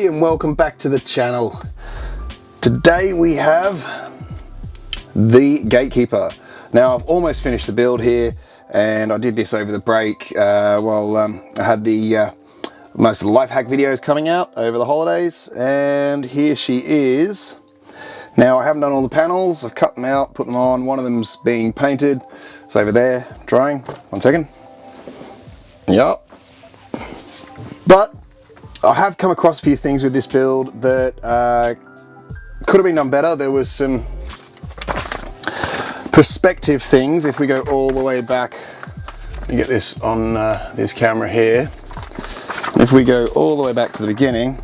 G'day and welcome back to the channel. Today we have the Gatekeeper. Now I've almost finished the build here and I did this over the break while I had the most of the life hack videos coming out over the holidays, and here she is. Now I haven't done all the panels, I've cut them out, put them on. One of them's being painted, it's over there drying. 1 second. Yep. But I have come across a few things with this build that could have been done better. There was some perspective things. If we go all the way back, let me get this on this camera here. If we go all the way back to the beginning,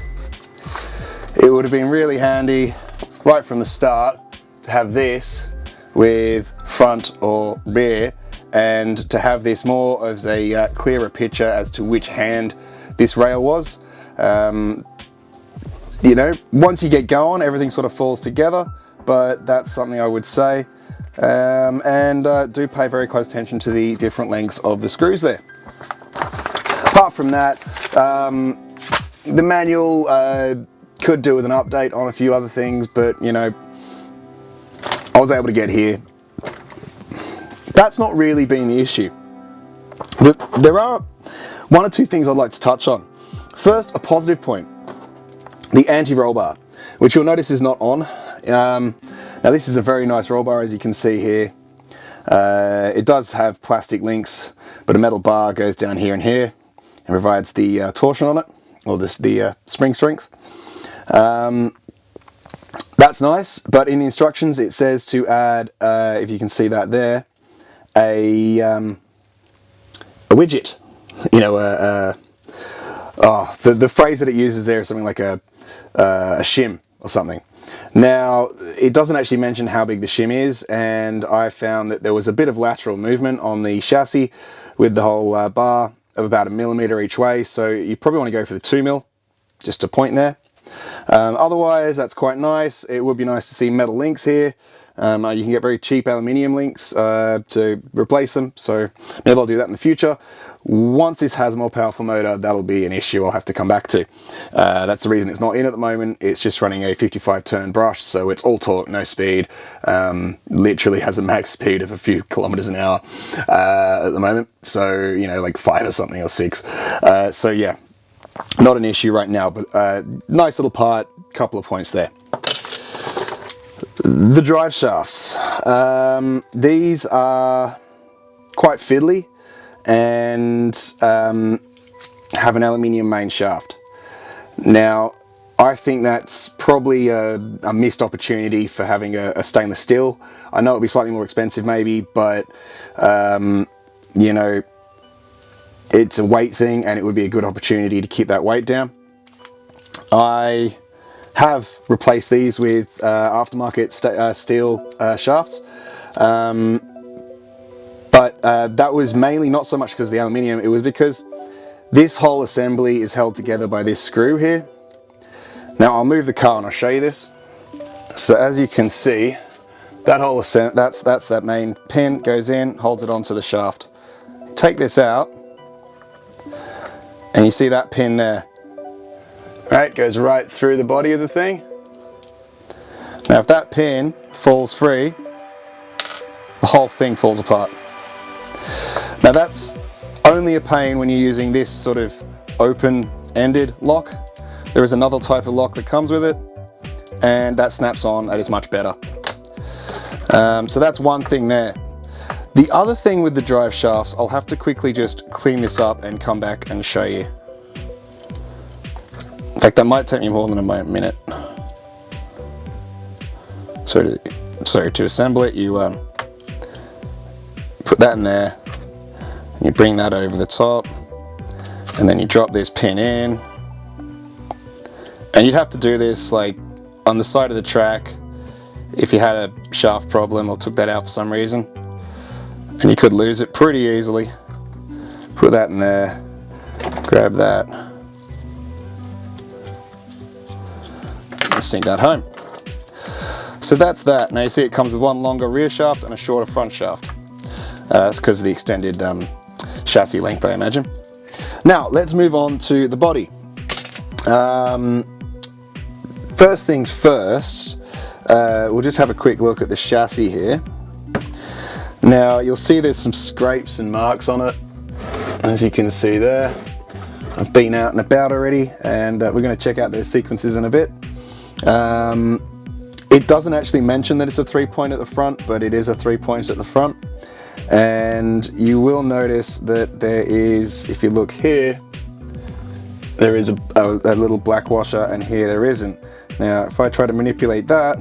it would have been really handy right from the start to have this with front or rear, and to have this more as a clearer picture as to which hand this rail was. You know, once you get going, everything sort of falls together, but that's something I would say. Do pay very close attention to the different lengths of the screws there. Apart from that, the manual could do with an update on a few other things, but you know, I was able to get here. That's not really been the issue. But there are one or two things I'd like to touch on. First, a positive point. The anti-roll bar, which you'll notice is not on. Now this is a very nice roll bar, as you can see here. It does have plastic links, but a metal bar goes down here and here and provides the torsion on it, or the spring strength. That's nice, but in the instructions it says to add, if you can see that there, a widget. You know, the phrase that it uses there is something like a shim or something. Now, it doesn't actually mention how big the shim is, and I found that there was a bit of lateral movement on the chassis with the whole bar of about 1 millimeter each way, so you probably want to go for the 2 mil, just a point there. Otherwise, that's quite nice. It would be nice to see metal links here. You can get very cheap aluminium links to replace them, so maybe I'll do that in the future. Once this has a more powerful motor, that'll be an issue I'll have to come back to. That's the reason it's not in at the moment. It's just running a 55 turn brush, so it's all torque, no speed. Literally has a max speed of a few kilometers an hour at the moment, so you know, like 5 or something, or 6. So yeah, not an issue right now, but nice little part, couple of points there. The drive shafts. These are quite fiddly and have an aluminium main shaft. Now, I think that's probably a missed opportunity for having a stainless steel. I know it'll be slightly more expensive maybe, but you know, it's a weight thing and it would be a good opportunity to keep that weight down. I have replaced these with aftermarket steel shafts, but that was mainly not so much because of the aluminium, it was because this whole assembly is held together by this screw here. Now I'll move the car and I'll show you this. So as you can see, that whole that's that main pin goes in, holds it onto the shaft. Take this out and you see that pin there. Right, goes right through the body of the thing. Now if that pin falls free, the whole thing falls apart. Now that's only a pain when you're using this sort of open-ended lock. There is another type of lock that comes with it, and that snaps on and is much better. So that's one thing there. The other thing with the drive shafts, I'll have to quickly just clean this up and come back and show you. In fact, that might take me more than a minute. So to assemble it, you put that in there, and you bring that over the top, and then you drop this pin in. And you'd have to do this like on the side of the track if you had a shaft problem or took that out for some reason. And you could lose it pretty easily. Put that in there, grab that, and sink that home. So that's that. Now you see it comes with one longer rear shaft and a shorter front shaft. That's because of the extended chassis length, I imagine. Now let's move on to the body. first things first, we'll just have a quick look at the chassis here. Now you'll see there's some scrapes and marks on it, as you can see there. I've been out and about already, and we're going to check out those sequences in a bit. It doesn't actually mention that it's a 3-point at the front, but it is a 3-point at the front. And you will notice that there is, if you look here, there is a little black washer, and here there isn't. Now if I try to manipulate that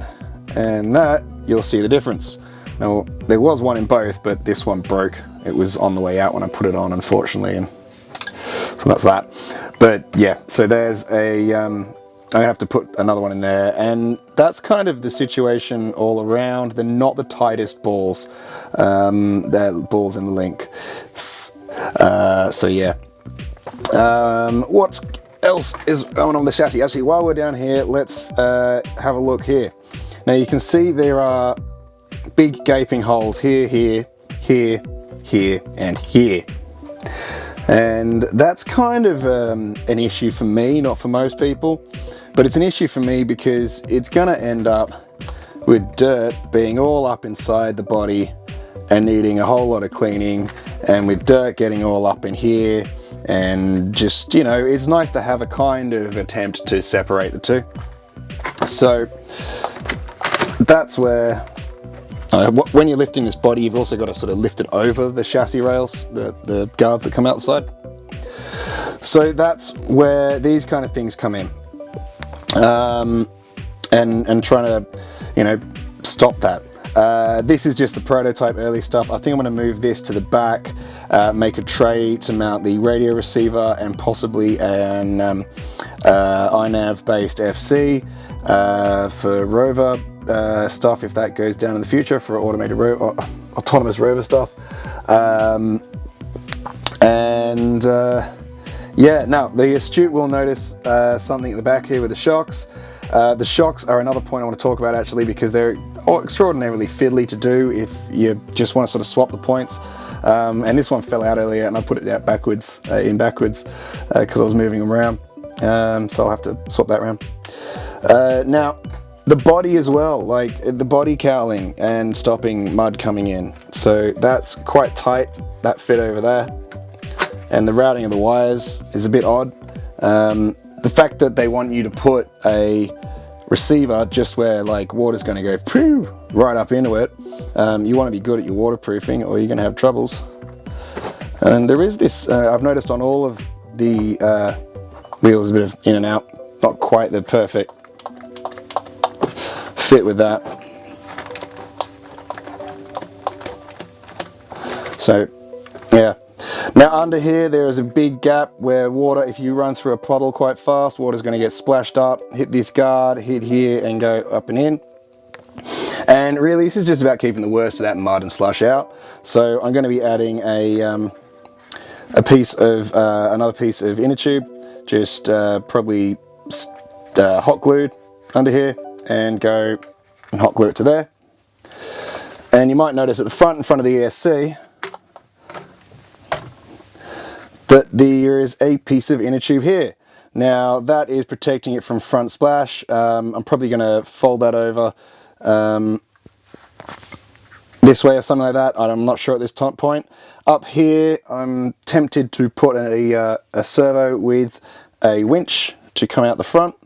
and that, you'll see the difference. Now there was one in both, but this one broke. It was on the way out when I put it on, unfortunately, and so that's that. But yeah, so there's a I have to put another one in there, and that's kind of the situation all around. They're not the tightest balls. They're balls in the link. So yeah. What else is going on with the chassis? Actually, while we're down here, let's have a look here. Now you can see there are big gaping holes here, here, here, here, and here. And that's kind of an issue for me, not for most people. But it's an issue for me because it's going to end up with dirt being all up inside the body and needing a whole lot of cleaning, and with dirt getting all up in here, and just, you know, it's nice to have a kind of attempt to separate the two. So that's where, when you're lifting this body, you've also got to sort of lift it over the chassis rails, the guards that come outside. So that's where these kind of things come in. And trying to, you know, stop that. This is just the prototype early stuff. I think I'm going to move this to the back, make a tray to mount the radio receiver, and possibly an iNav based FC for rover stuff, if that goes down in the future, for automated autonomous rover stuff. Yeah, now the astute will notice something at the back here with the shocks. The shocks are another point I want to talk about, actually, because they're extraordinarily fiddly to do if you just want to sort of swap the points. And this one fell out earlier, and I put it out backwards, because I was moving them around. So I'll have to swap that around. Now, the body as well, like the body cowling and stopping mud coming in. So that's quite tight, that fit over there. And the routing of the wires is a bit odd. The fact that they want you to put a receiver just where like water's going to go right up into it, you want to be good at your waterproofing, or you're going to have troubles. And there is this, I've noticed on all of the wheels, a bit of in and out, not quite the perfect fit with that. So yeah. Now under here there is a big gap where water, if you run through a puddle quite fast, water's going to get splashed up, hit this guard, hit here, and go up and in. And really this is just about keeping the worst of that mud and slush out. So I'm going to be adding a piece of another piece of inner tube, just probably hot glued under here, and go and hot glue it to there. And you might notice at the front, in front of the ESC, that there is a piece of inner tube here. Now that is protecting it from front splash. I'm probably going to fold that over this way or something like that. I'm not sure at this point. Up here I'm tempted to put a servo with a winch to come out the front,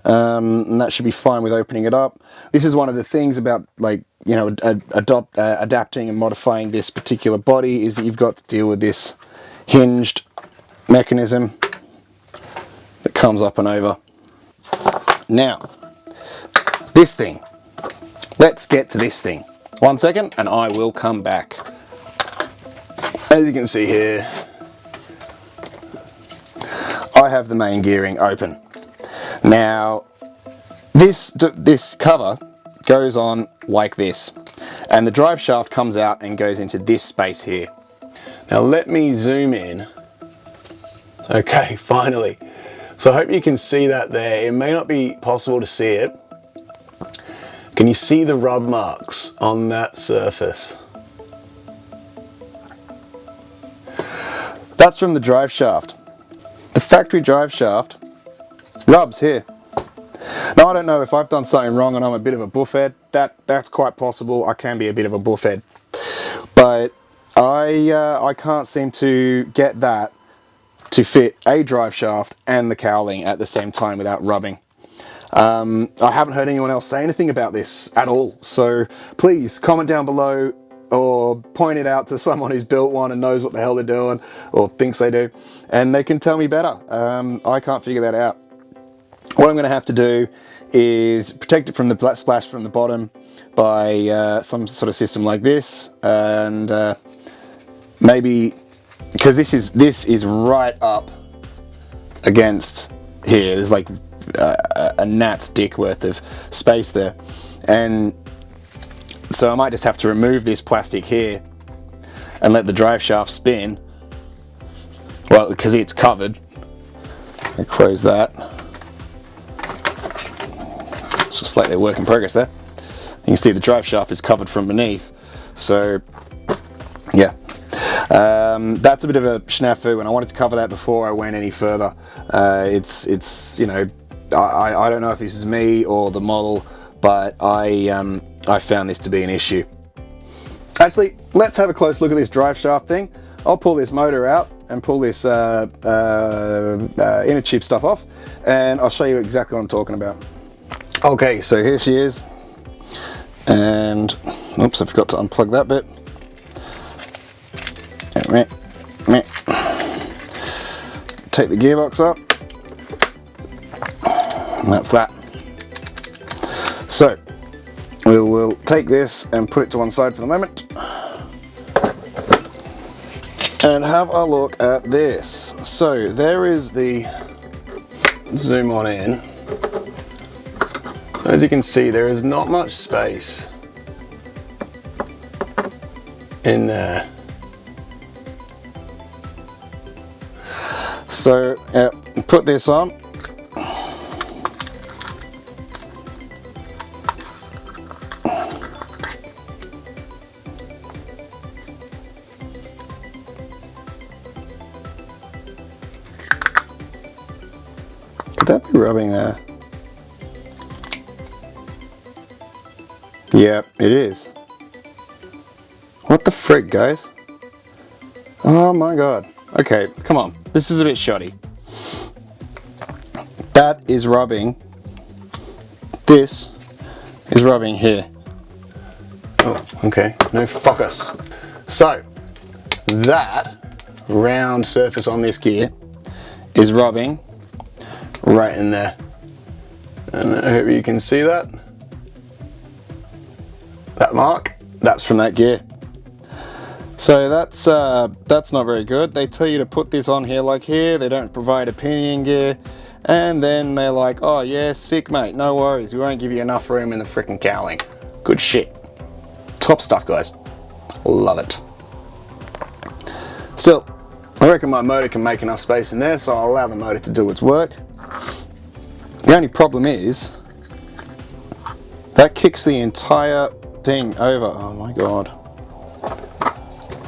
and that should be fine with opening it up. This is one of the things about, like, you know, adapting and modifying this particular body, is that you've got to deal with this hinged mechanism that comes up and over. Now, this thing. Let's get to this thing. 1 second and I will come back. As you can see here, I have the main gearing open. Now, this cover goes on like this, and the drive shaft comes out and goes into this space here. Now let me zoom in. Okay, finally. So I hope you can see that there. It may not be possible to see it. Can you see the rub marks on that surface? That's from the drive shaft. The factory drive shaft rubs here. Now I don't know if I've done something wrong and I'm a bit of a buffhead. That's quite possible. I can be a bit of a buffhead, but I can't seem to get that to fit a drive shaft and the cowling at the same time without rubbing. I haven't heard anyone else say anything about this at all, so please comment down below or point it out to someone who's built one and knows what the hell they're doing, or thinks they do, and they can tell me better. I can't figure that out. What I'm going to have to do is protect it from the splash from the bottom by some sort of system like this, and maybe, because this is right up against here, there's like a gnat's dick worth of space there, and so I might just have to remove this plastic here and let the drive shaft spin, well, because it's covered. I'll close that. It's just like a work in progress there. You can see the drive shaft is covered from beneath, so yeah. That's a bit of a snafu, and I wanted to cover that before I went any further. It's you know, I don't know if this is me or the model, but I found this to be an issue. Actually, let's have a close look at this drive shaft thing. I'll pull this motor out and pull this inner tube stuff off, and I'll show you exactly what I'm talking about. Okay, so here she is, and oops, I forgot to unplug that bit. Take the gearbox up, and that's that. So we'll take this and put it to one side for the moment and have a look at this. So there is the, zoom on in. As you can see, there is not much space in there. So put this on. Could that be rubbing there? Yep, it is. What the frick, guys? Oh my god. Okay, come on. This is a bit shoddy. That is rubbing. This is rubbing here. Oh, okay. No focus. So, that round surface on this gear is rubbing right in there. And I hope you can see that. That mark, that's from that gear. So that's not very good. They tell you to put this on here like here. They don't provide a pinion gear, and then they're like, oh yeah, sick mate, no worries, we won't give you enough room in the frickin' cowling. Good shit. Top stuff, guys. Love it. Still, I reckon my motor can make enough space in there, so I'll allow the motor to do its work. The only problem is that kicks the entire thing over. Oh my god.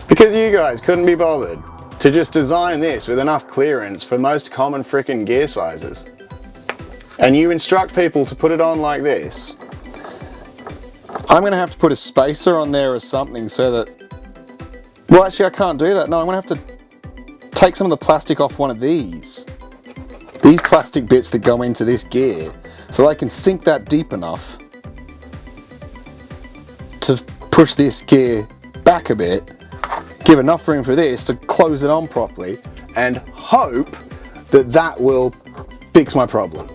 Because you guys couldn't be bothered to just design this with enough clearance for most common frickin' gear sizes. And you instruct people to put it on like this. I'm going to have to put a spacer on there or something so that... Well, actually I can't do that. No, I'm going to have to take some of the plastic off one of these. These plastic bits that go into this gear, so I can sink that deep enough to push this gear back a bit, give enough room for this to close it on properly, and hope that that will fix my problem.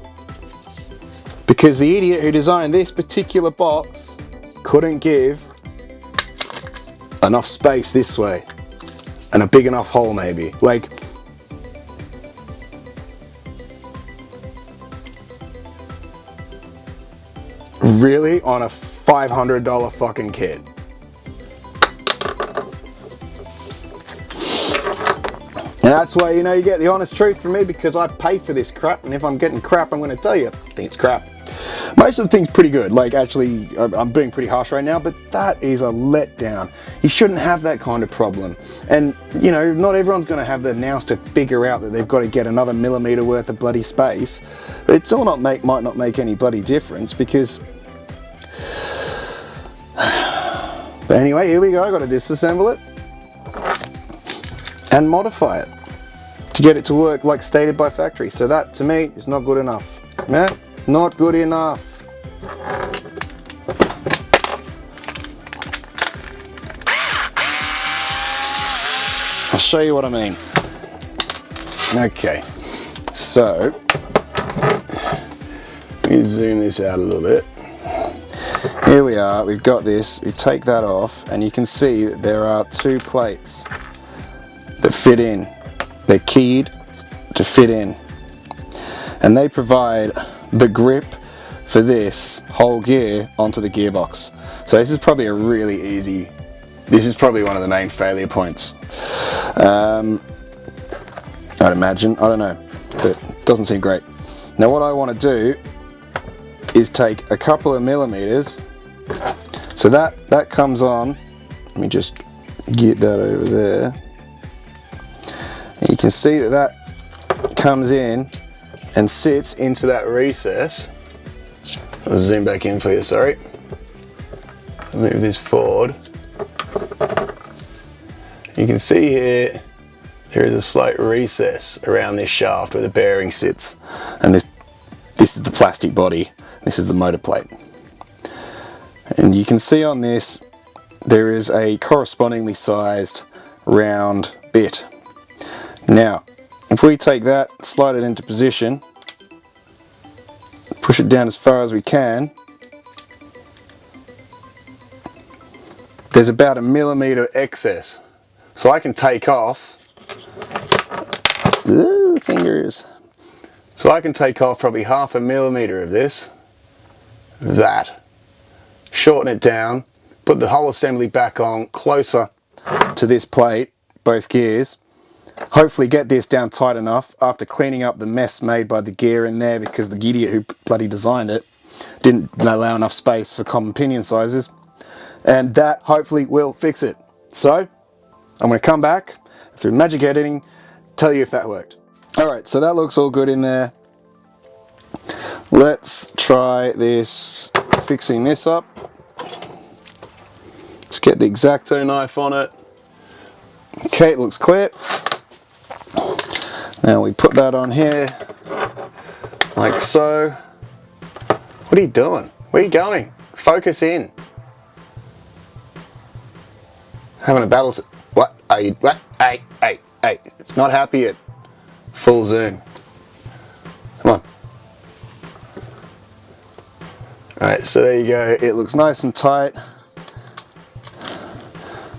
Because the idiot who designed this particular box couldn't give enough space this way, and a big enough hole maybe. Like, really? On a $500 fucking kit? And that's why, you know, you get the honest truth from me, because I pay for this crap, and if I'm getting crap, I'm going to tell you I think it's crap. Most of the thing's pretty good. Like, actually, I'm being pretty harsh right now, but that is a letdown. You shouldn't have that kind of problem. And, you know, not everyone's going to have the nous to figure out that they've got to get another millimeter worth of bloody space. But it's all might not make any bloody difference, because... But anyway, here we go. I've got to disassemble it and modify it to get it to work like stated by factory. So that, to me, is not good enough. Yeah? Not good enough. I'll show you what I mean. Okay, so let me zoom this out a little bit. Here we are, we've got this. We take that off and you can see that there are two plates that fit in. They're keyed to fit in, and they provide the grip for this whole gear onto the gearbox. So this is probably a really easy, this is probably one of the main failure points. I'd imagine, I don't know, but it doesn't seem great. Now what I want to do is take a couple of millimeters, so that comes on. Let me just get that over there. And you can see that that comes in and sits into that recess. I'll zoom back in for you, sorry. Move this forward. You can see here there is a slight recess around this shaft where the bearing sits, and this is the plastic body, this is the motor plate. And you can see on this there is a correspondingly sized round bit. Now if we take that, slide it into position, push it down as far as we can, there's about a millimeter excess. So I can take off, fingers. So I can take off probably 1/2 millimeter of this, that, shorten it down, put the whole assembly back on closer to this plate, both gears, hopefully get this down tight enough after cleaning up the mess made by the gear in there, because the idiot who bloody designed it didn't allow enough space for common pinion sizes, and that hopefully will fix it. So I'm going to come back through magic editing, tell you if that worked. Alright, so that looks all good in there. Let's try this, fixing this up. Let's get the X-Acto knife on it. Okay, it looks clear. Now we put that on here, like so. What are you doing? Where are you going? Focus in. Having a battle. What are you? What? Hey. It's not happy yet. Full zoom. Come on. Alright, so there you go. It looks nice and tight.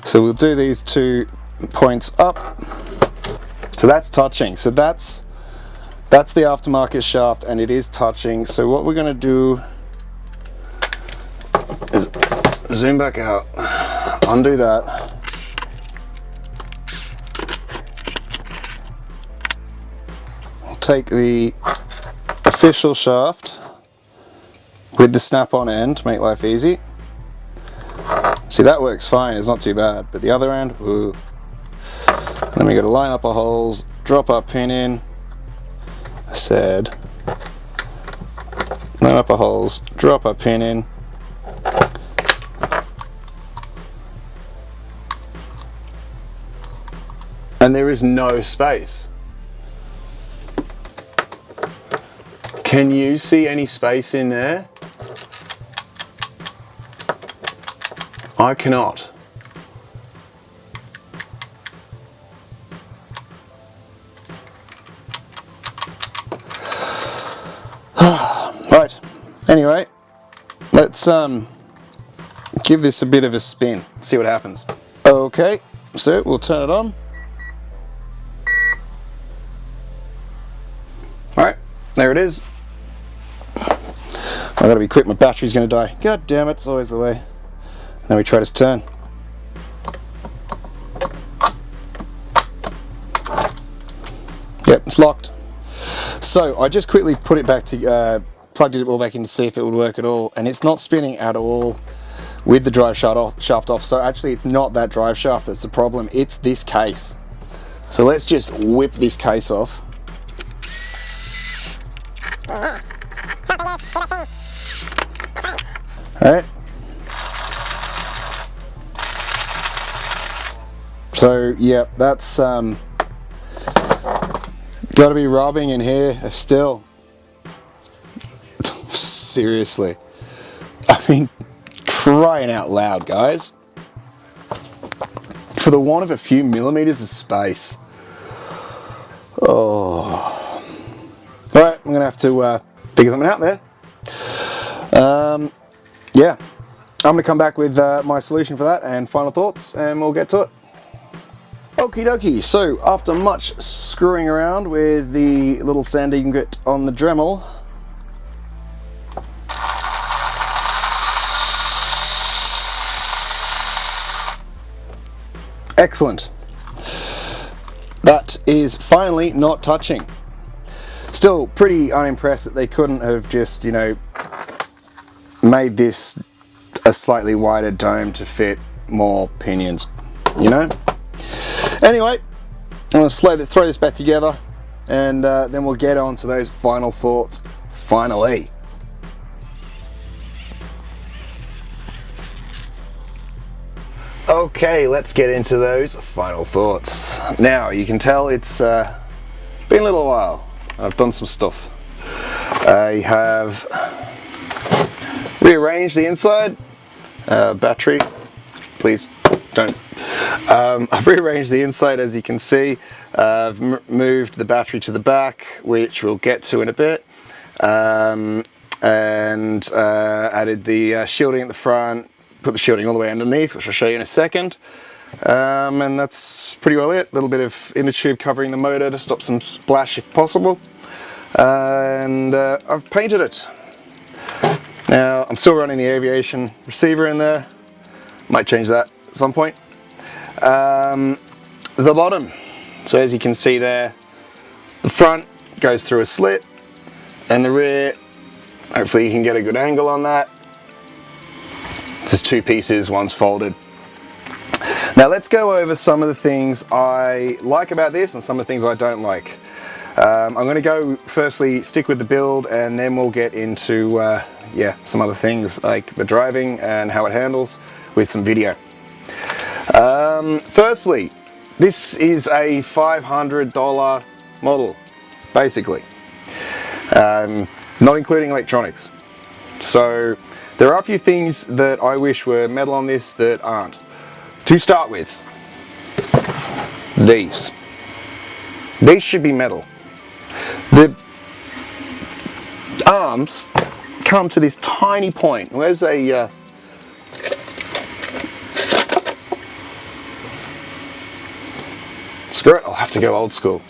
So we'll do these 2 points up. So that's touching. So that's the aftermarket shaft, and it is touching. So what we're going to do is zoom back out, undo that. We'll take the official shaft with the snap-on end to make life easy. See, that works fine, it's not too bad, but the other end, ooh. And then we got to line up our holes, drop our pin in. I said, line up our holes, drop our pin in. And there is no space. Can you see any space in there? I cannot. Right, anyway, let's give this a bit of a spin, see what happens. Okay, so we'll turn it on. Alright, there it is. I've got to be quick, my battery's going to die. God damn it, it's always the way. Now we try this turn. Yep, it's locked. So I just quickly put it back to plugged it all back in to see if it would work at all, and it's not spinning at all with the drive shaft off. So actually it's not that drive shaft that's the problem, it's this case. So let's just whip this case off. Alright. So yeah, that's got to be rubbing in here still. Seriously. I mean, crying out loud, guys. For the want of a few millimeters of space. Oh. Alright, I'm going to have to figure something out there. Yeah, I'm going to come back with my solution for that and final thoughts, and we'll get to it. Okie dokie, so after much screwing around with the little sanding grit on the Dremel, excellent. That is finally not touching. Still pretty unimpressed that they couldn't have just, you know, made this a slightly wider dome to fit more pinions, you know? Anyway, I'm going to throw this back together, and then we'll get on to those final thoughts finally. Okay, let's get into those final thoughts. Now, you can tell it's been a little while. I've done some stuff. I have rearranged the inside. Battery, please don't. I've rearranged the inside, as you can see. I've moved the battery to the back, which we'll get to in a bit, and added the shielding at the front, put the shielding all the way underneath, which I'll show you in a second, and that's pretty well it. A little bit of inner tube covering the motor to stop some splash if possible, and I've painted it. Now, I'm still running the aviation receiver in there, might change that at some point. The bottom, so as you can see there, the front goes through a slit, and the rear, hopefully you can get a good angle on that. There's two pieces, one's folded. Now let's go over some of the things I like about this and some of the things I don't like. I'm going to go firstly stick with the build, and then we'll get into yeah, some other things like the driving and how it handles with some video. Firstly, this is a $500 model, basically, not including electronics. So there are a few things that I wish were metal on this that aren't. To start with, these should be metal. The arms come to this tiny point. Where's a screw it, I'll have to go old school.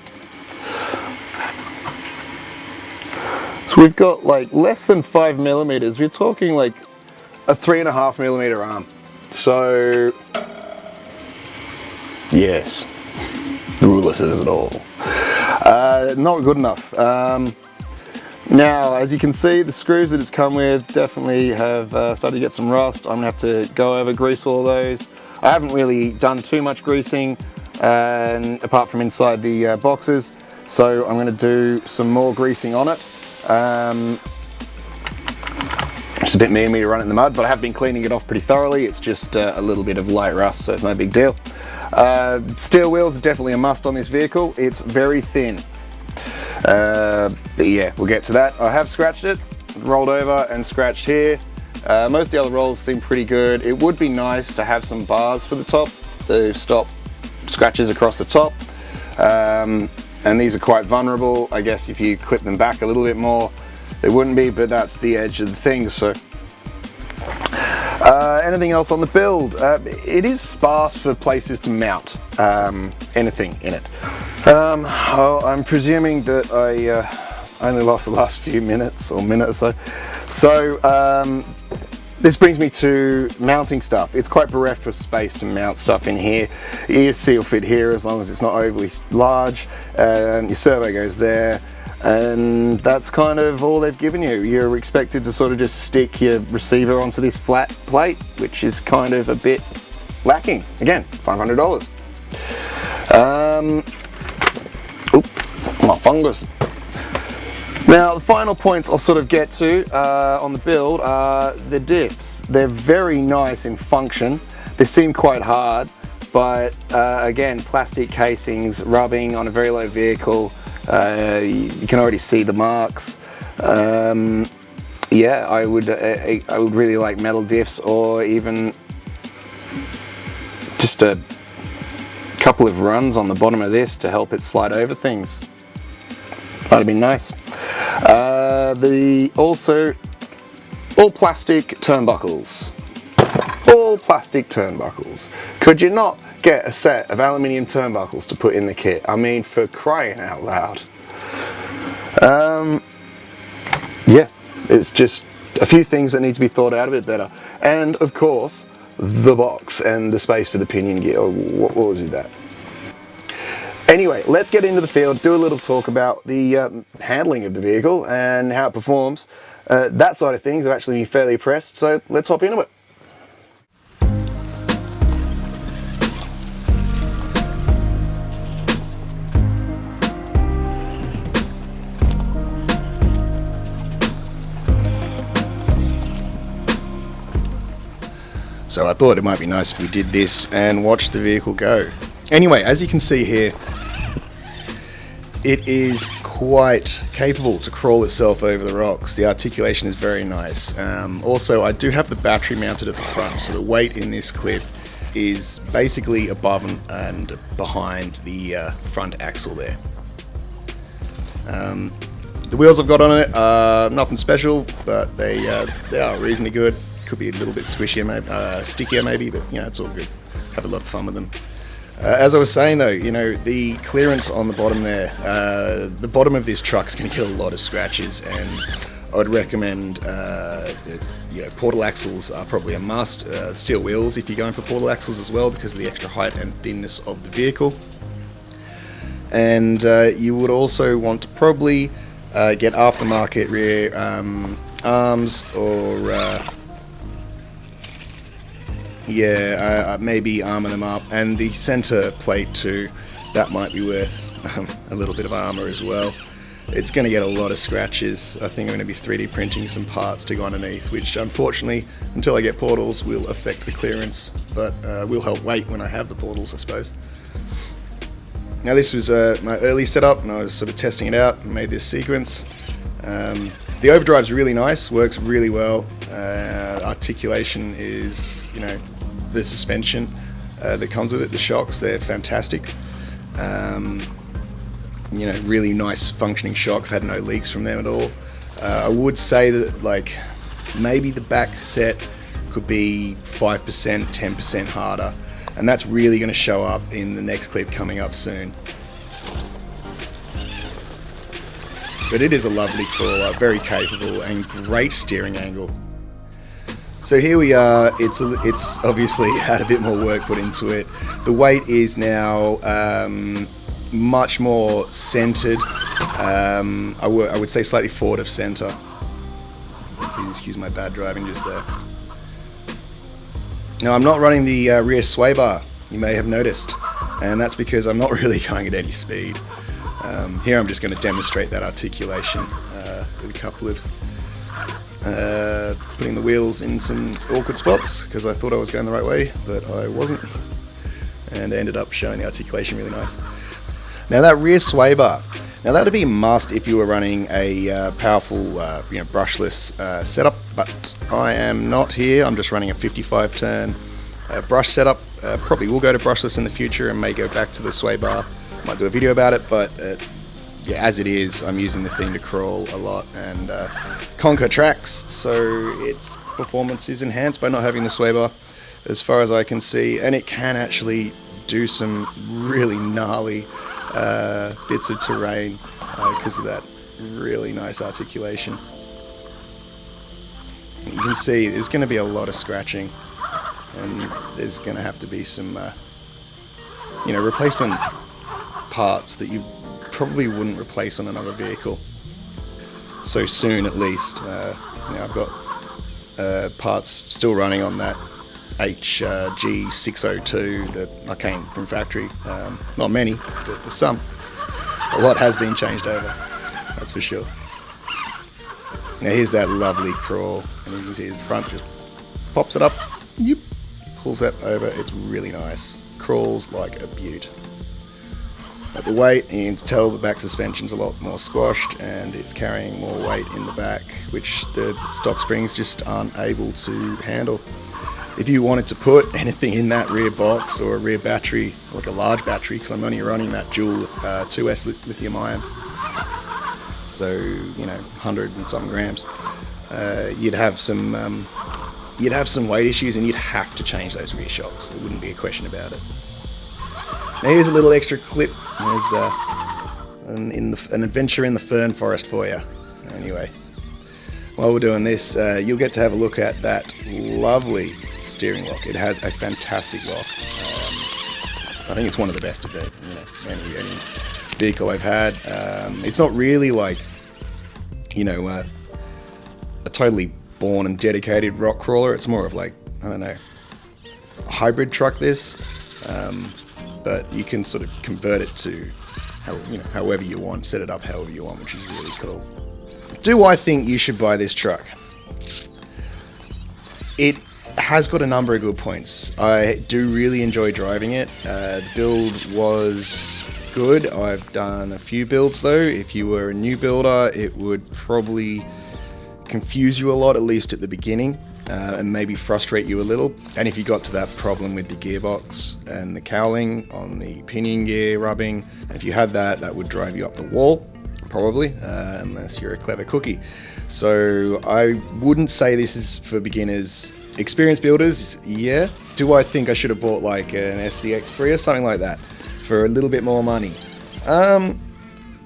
So we've got like less than 5 millimeters. We're talking like a 3.5 millimeter arm. So yes, the ruler says it all. Not good enough. Now, as you can see, the screws that it's come with definitely have started to get some rust. I'm gonna have to go over, grease all those. I haven't really done too much greasing, apart from inside the boxes, so I'm going to do some more greasing on it. It's a bit mean of me to run it in the mud, but I have been cleaning it off pretty thoroughly. It's just a little bit of light rust, so it's no big deal. Steel wheels are definitely a must on this vehicle. It's very thin. But yeah, we'll get to that. I have scratched it, rolled over and scratched here. Most of the other rolls seem pretty good. It would be nice to have some bars for the top to stop scratches across the top. And these are quite vulnerable. I guess if you clip them back a little bit more, they wouldn't be, but that's the edge of the thing. So anything else on the build? It is sparse for places to mount anything in it. I'm presuming that I only lost the last few minutes or minute or so. So this brings me to mounting stuff. It's quite bereft for space to mount stuff in here. Your ESC will fit here as long as it's not overly large. Your servo goes there. And that's kind of all they've given you. You're expected to sort of just stick your receiver onto this flat plate, which is kind of a bit lacking. Again, $500. My fungus. Now, the final points I'll sort of get to on the build are the diffs. They're very nice in function. They seem quite hard, but again, plastic casings rubbing on a very low vehicle. You can already see the marks. Yeah, I would really like metal diffs, or even just a couple of runs on the bottom of this to help it slide over things. That'd be nice. Also all plastic turnbuckles. All plastic turnbuckles. Could you not get a set of aluminium turnbuckles to put in the kit? I mean, for crying out loud. Yeah, it's just a few things that need to be thought out a bit better. And of course, the box and the space for the pinion gear. What was it that? Anyway, let's get into the field, do a little talk about the handling of the vehicle and how it performs. That side of things, I've actually been fairly impressed, so let's hop into it. So I thought it might be nice if we did this and watch the vehicle go. Anyway, as you can see here, it is quite capable to crawl itself over the rocks. The articulation is very nice. Also, I do have the battery mounted at the front, so the weight in this clip is basically above and behind the front axle there. The wheels I've got on it are nothing special, but they are reasonably good. Could be a little bit squishier, maybe, stickier maybe, but you know, it's all good. Have a lot of fun with them. As I was saying though, you know, the clearance on the bottom there, the bottom of this truck is going to get a lot of scratches, and I would recommend, you know, portal axles are probably a must. Steel wheels if you're going for portal axles as well, because of the extra height and thinness of the vehicle. And you would also want to probably get aftermarket rear arms, or maybe armour them up, and the centre plate too, that might be worth a little bit of armour as well. It's going to get a lot of scratches. I think I'm going to be 3D printing some parts to go underneath, which unfortunately, until I get portals, will affect the clearance, but will help weight when I have the portals, I suppose. Now this was my early setup, and I was sort of testing it out and made this sequence. The overdrive's really nice, works really well. Articulation is, you know, the suspension that comes with it, the shocks, they're fantastic. You know, really nice functioning shock. I've had no leaks from them at all. I would say that, like, maybe the back set could be 5%, 10% harder, and that's really going to show up in the next clip coming up soon. But it is a lovely crawler, very capable, and great steering angle. So here we are. It's obviously had a bit more work put into it. The weight is now much more centered. I would say slightly forward of center. Please excuse my bad driving just there. Now I'm not running the rear sway bar, you may have noticed, and that's because I'm not really going at any speed. Here I'm just going to demonstrate that articulation with a couple of putting the wheels in some awkward spots, because I thought I was going the right way, but I wasn't, and ended up showing the articulation really nice. Now that rear sway bar, now that'd be a must if you were running a powerful, you know, brushless setup, but I am not here. I'm just running a 55 turn brush setup. Probably will go to brushless in the future and may go back to the sway bar. Might do a video about it, but yeah, as it is, I'm using the thing to crawl a lot and conquer tracks, so its performance is enhanced by not having the sway bar, as far as I can see, and it can actually do some really gnarly bits of terrain because of that really nice articulation. You can see there's going to be a lot of scratching, and there's going to have to be some you know, replacement parts that you probably wouldn't replace on another vehicle. so soon at least. I've got parts still running on that HG602 that I came from factory. Not many, but there's some. A lot has been changed over, that's for sure. Now here's that lovely crawl, and you can see the front just pops it up, yep, pulls that over. It's really nice. Crawls like a beaut. At the weight, you can tell the back suspension's a lot more squashed and it's carrying more weight in the back, which the stock springs just aren't able to handle. If you wanted to put anything in that rear box or a rear battery, like a large battery, because I'm only running that dual 2S lithium ion, so 100 and some grams, you'd have some weight issues, and you'd have to change those rear shocks. There wouldn't be a question about it. Now here's a little extra clip. There's an adventure in the fern forest for you. Anyway, while we're doing this, you'll get to have a look at that lovely steering lock. It has a fantastic lock. I think it's one of the best of any vehicle I've had. It's not really like a totally born and dedicated rock crawler. It's more of like, I don't know, a hybrid truck this, but you can sort of convert it to however you want, set it up however you want, which is really cool. Do I think you should buy this truck? It has got a number of good points. I do really enjoy driving it. The build was good. I've done a few builds though. If you were a new builder, it would probably confuse you a lot, at least at the beginning, and maybe frustrate you a little. And if you got to that problem with the gearbox and the cowling on the pinion gear rubbing, if you had that, that would drive you up the wall, probably, unless you're a clever cookie. So I wouldn't say this is for beginners. Experienced builders, yeah. Do I think I should have bought like an SCX3 or something like that for a little bit more money?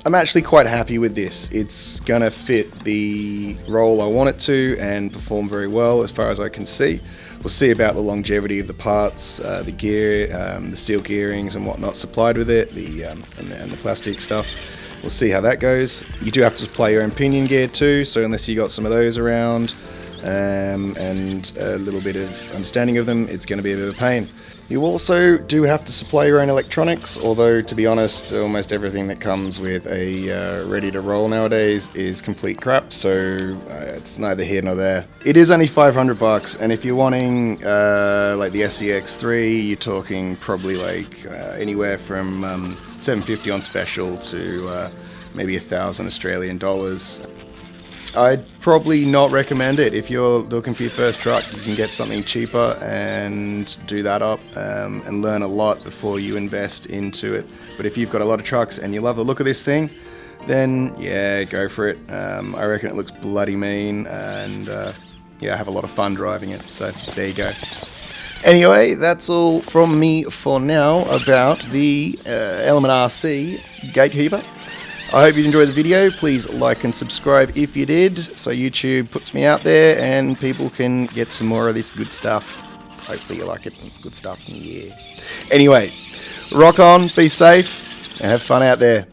I'm actually quite happy with this. It's gonna fit the role I want it to and perform very well as far as I can see. We'll see about the longevity of the parts, the gear, the steel gearings and whatnot supplied with it, and the plastic stuff. We'll see how that goes. You do have to supply your own pinion gear too, so unless you got some of those around and a little bit of understanding of them, it's going to be a bit of a pain. You also do have to supply your own electronics, although to be honest, almost everything that comes with a ready to roll nowadays is complete crap, so it's neither here nor there. It is only $500, and if you're wanting like the SCX3, you're talking probably like anywhere from $750 on special to maybe $1,000 Australian dollars. I'd probably not recommend it. If you're looking for your first truck, you can get something cheaper and do that up and learn a lot before you invest into it. But if you've got a lot of trucks and you love the look of this thing, then yeah, go for it. I reckon it looks bloody mean, and yeah, I have a lot of fun driving it, so there you go. Anyway, that's all from me for now about the ElementRC Gatekeeper. I hope you enjoyed the video. Please like and subscribe if you did, so YouTube puts me out there and people can get some more of this good stuff. Hopefully you like it. It's good stuff. Yeah. Anyway, rock on, be safe, and have fun out there.